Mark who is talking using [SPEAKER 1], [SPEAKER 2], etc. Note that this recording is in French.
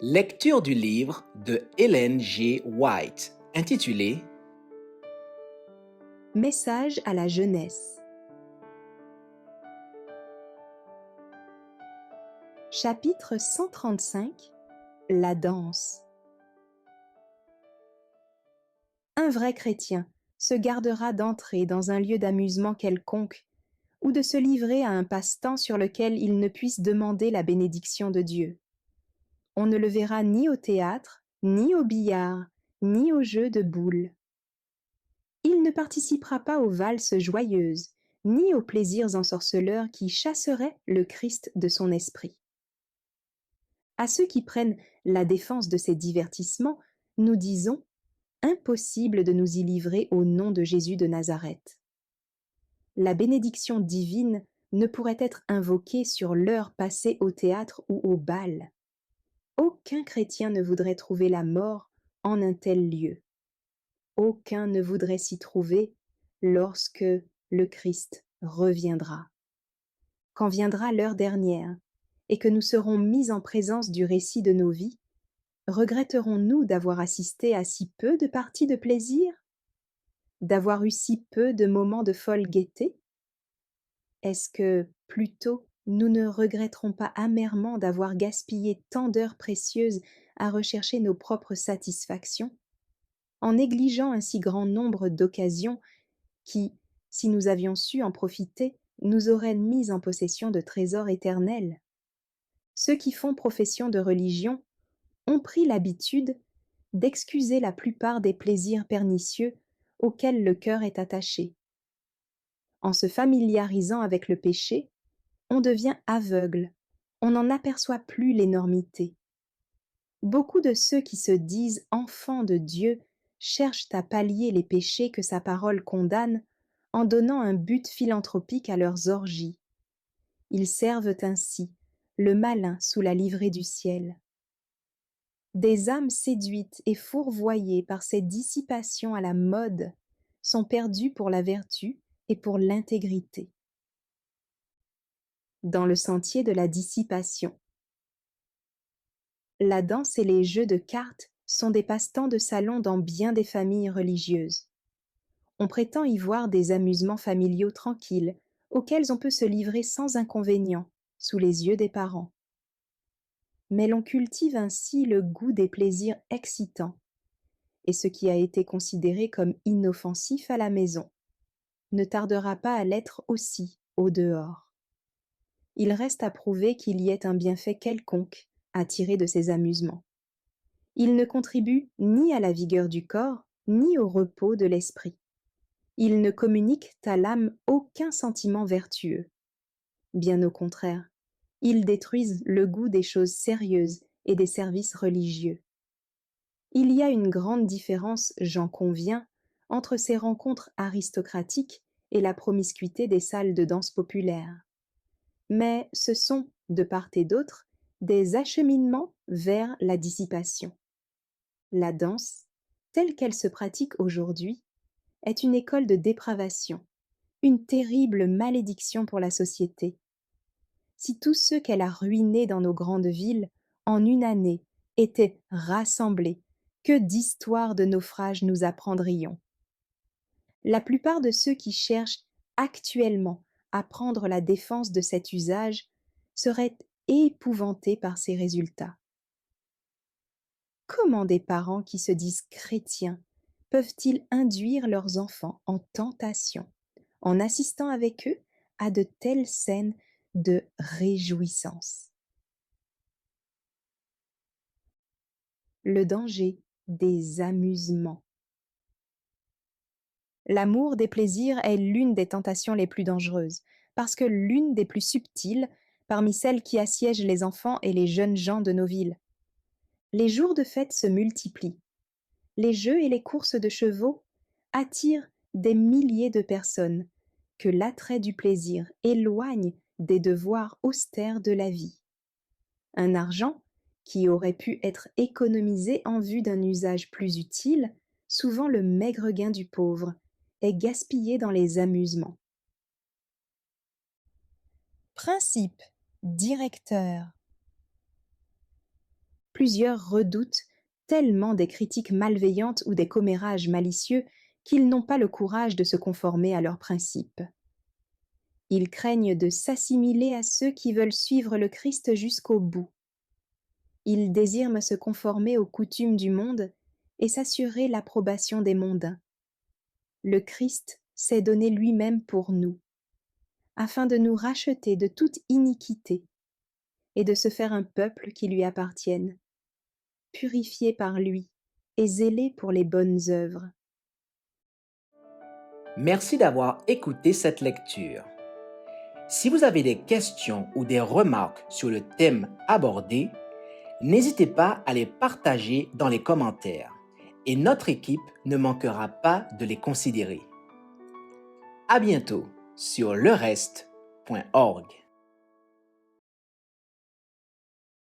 [SPEAKER 1] Lecture du livre de Ellen G. White, intitulé
[SPEAKER 2] Message à la jeunesse. Chapitre 135. La danse. Un vrai chrétien se gardera d'entrer dans un lieu d'amusement quelconque ou de se livrer à un passe-temps sur lequel il ne puisse demander la bénédiction de Dieu. On ne le verra ni au théâtre, ni au billard, ni au jeu de boules. Il ne participera pas aux valses joyeuses, ni aux plaisirs ensorceleurs qui chasseraient le Christ de son esprit. À ceux qui prennent la défense de ces divertissements, nous disons impossible de nous y livrer au nom de Jésus de Nazareth. La bénédiction divine ne pourrait être invoquée sur l'heure passée au théâtre ou au bal. Aucun chrétien ne voudrait trouver la mort en un tel lieu. Aucun ne voudrait s'y trouver lorsque le Christ reviendra. Quand viendra l'heure dernière et que nous serons mis en présence du récit de nos vies, regretterons-nous d'avoir assisté à si peu de parties de plaisir? D'avoir eu si peu de moments de folle gaieté? Est-ce que, plutôt, nous ne regretterons pas amèrement d'avoir gaspillé tant d'heures précieuses à rechercher nos propres satisfactions, en négligeant un si grand nombre d'occasions qui, si nous avions su en profiter, nous auraient mis en possession de trésors éternels? Ceux qui font profession de religion ont pris l'habitude d'excuser la plupart des plaisirs pernicieux auxquels le cœur est attaché. En se familiarisant avec le péché, on devient aveugle, on n'en aperçoit plus l'énormité. Beaucoup de ceux qui se disent enfants de Dieu cherchent à pallier les péchés que sa parole condamne en donnant un but philanthropique à leurs orgies. Ils servent ainsi le malin sous la livrée du ciel. Des âmes séduites et fourvoyées par ces dissipations à la mode sont perdues pour la vertu et pour l'intégrité. Dans le sentier de la dissipation. La danse et les jeux de cartes sont des passe-temps de salon dans bien des familles religieuses. On prétend y voir des amusements familiaux tranquilles, auxquels on peut se livrer sans inconvénient, sous les yeux des parents. Mais l'on cultive ainsi le goût des plaisirs excitants, et ce qui a été considéré comme inoffensif à la maison ne tardera pas à l'être aussi au dehors. Il reste à prouver qu'il y ait un bienfait quelconque à tirer de ces amusements. Ils ne contribuent ni à la vigueur du corps, ni au repos de l'esprit. Ils ne communiquent à l'âme aucun sentiment vertueux. Bien au contraire, ils détruisent le goût des choses sérieuses et des services religieux. Il y a une grande différence, j'en conviens, entre ces rencontres aristocratiques et la promiscuité des salles de danse populaires. Mais ce sont, de part et d'autre, des acheminements vers la dissipation. La danse, telle qu'elle se pratique aujourd'hui, est une école de dépravation, une terrible malédiction pour la société. Si tous ceux qu'elle a ruinés dans nos grandes villes, en une année, étaient rassemblés, que d'histoires de naufrages nous apprendrions. La plupart de ceux qui cherchent actuellement à prendre la défense de cet usage seraient épouvantés par ces résultats. Comment des parents qui se disent chrétiens peuvent-ils induire leurs enfants en tentation, en assistant avec eux à de telles scènes de réjouissance? Le danger des amusements. L'amour des plaisirs est l'une des tentations les plus dangereuses, parce que l'une des plus subtiles parmi celles qui assiègent les enfants et les jeunes gens de nos villes. Les jours de fête se multiplient. Les jeux et les courses de chevaux attirent des milliers de personnes que l'attrait du plaisir éloigne des devoirs austères de la vie. Un argent qui aurait pu être économisé en vue d'un usage plus utile, souvent le maigre gain du pauvre, est gaspillé dans les amusements. Principe directeur. plusieurs redoutent tellement des critiques malveillantes ou des commérages malicieux qu'ils n'ont pas le courage de se conformer à leurs principes. Ils craignent de s'assimiler à ceux qui veulent suivre le Christ jusqu'au bout. Ils désirent se conformer aux coutumes du monde et s'assurer l'approbation des mondains. Le Christ s'est donné lui-même pour nous, afin de nous racheter de toute iniquité et de se faire un peuple qui lui appartienne, purifié par lui et zélé pour les bonnes œuvres.
[SPEAKER 1] Merci d'avoir écouté cette lecture. Si vous avez des questions ou des remarques sur le thème abordé, n'hésitez pas à les partager dans les commentaires et notre équipe ne manquera pas de les considérer. À bientôt sur lereste.org.